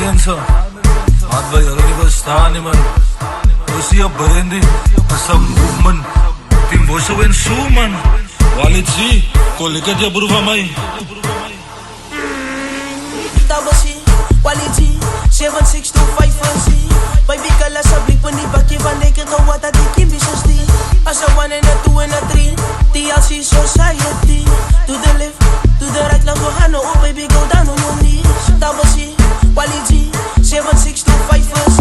mensen, wat wij jullie niet verstaan, man. We zien je brandy, dat is een movement. Team Bosso en Sue, man. Walid zie, collega je broer van mij. Double C, Walid G, 7625C. Baby girl, as a blip on the back, van de keer wat dat ik in business die. As a 1 and a 2 and a 3, TLC Society. To the left, to the right, lang go hano, oh baby go down on your knees. Double C, Walid G, 7625C.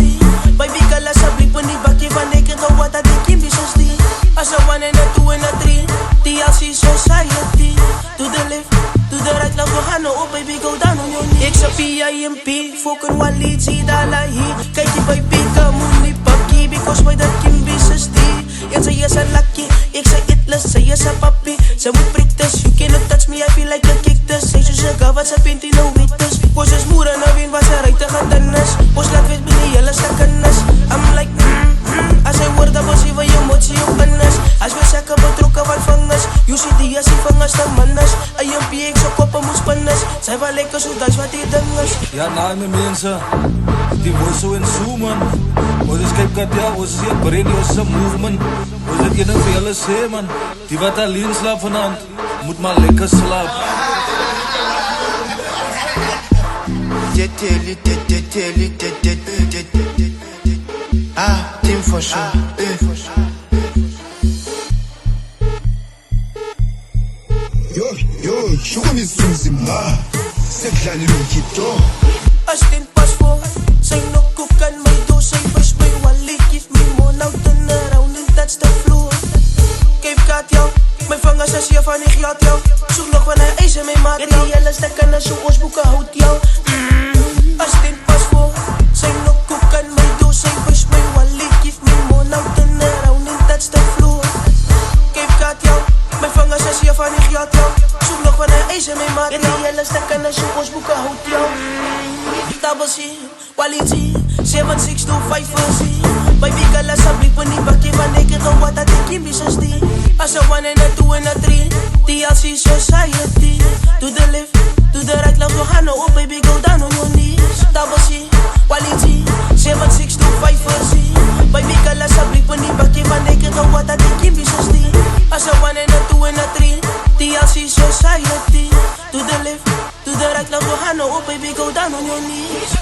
Baby girl, as a blip on the back, van de keer wat dat ik in business die. As a 1 and a 2 and a 3, TLC Society. To the left, to the right, lang go hano, oh baby go down on your knees. Ik sa PIMP, fucking Walid G, dalahi. Kijk die baby ka muni pakkie, because why dat kim business die. Yan say yes I'm lucky, ik say itless, say yes I'm papi. Say we prick this, you cannot touch me, I feel like you kick this. Say so ga wat sa pinti no witness. Pos is moera na win, was sa right te gatanas. Pos laat wit bini, jylle sa kanas. I'm like as I word up, as even je motie op panas. As we sakke betrokken van vangas. You see die as die vangas na manas. IMP, ek so koppe moes panas. Sy wel lekker so duis wat die ding is. Ja, nou my mensen, die Bosso en Sue, man. Ons is kyk ja, ons is hier brandy, ons is een movement. Ons het enig vir julle sê, man. Die wat alleen slaap vanavond, moet maar lekker slaap. Team for sure. Yo, shuka misimzimba. Sekudlala lokito. Astin pas voor, sy nokko kan my do, sy push my wallet, give me more, now turn around and touch the floor. Cape Cod jou, my vingers is hier van die glad jou. Soek nog van die ijs in my maat jou. En die hele stikken is so ons boeken hout jou. Astin pas voor, sy nokko kan my do, sy push my wallet, give me more, now turn around and touch the floor. Cape Cod jou, my vingers is hier van die glad jou. Soek nog van die ijs in my maat jou. En die hele stikken is so ons boeken hout jou. Double C, Walid G, 7625C. Baby girl, as a blip on the back, van de keer wat dat ik in business die. As a 1 and a 2 and a 3, TLC Society. To the left, to the right, lang go hano, oh baby go down on your knees. Double C, Walid G, 7625C. Baby girl, as a blip on the back, van de keer wat dat ik in business die. As a 1 and a 2 and a 3, TLC Society. To the left, to the right, lang go hano, oh baby go down on your knees.